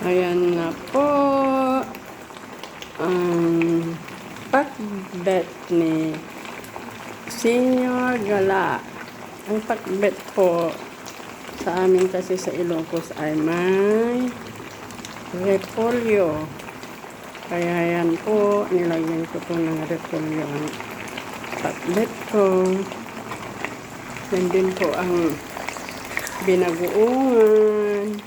Ayan na po ang pakbet ni Senior Gala. Ang pakbet po sa amin kasi sa Ilocos ay may repolyo. Kaya yan po, nilagyan ko po ng repolyo ang pakbet ko. Yan din po ang binagoongan.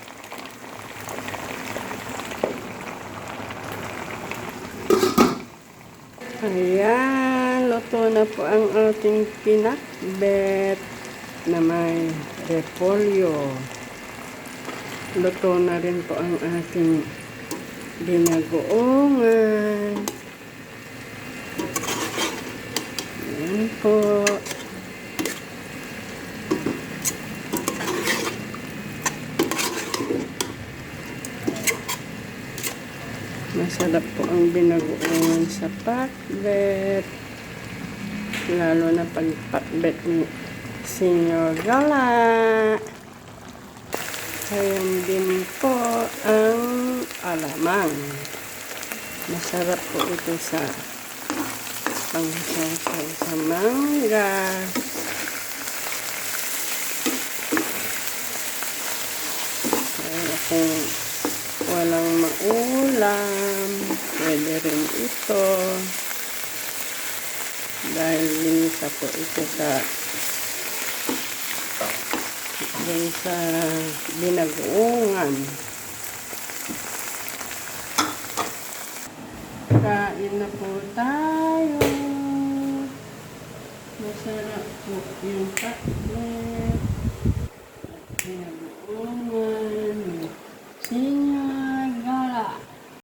Ayan, luto na po ang ating pinakbet na may repolyo. Luto na rin po ang ating binagoongan. Ayan po. Masarap po ang binagoongan sa pakbet. Lalo na pag pakbet ni Senior Gala. Ayan din po ang alamang. Masarap po ito sa pangsasaw sa mangga. Kaya kung walang maulam, pwede rin ito. Dahil linisa po ito sa binagoongan. Kain na po tayo. Masarap po yung pakbet.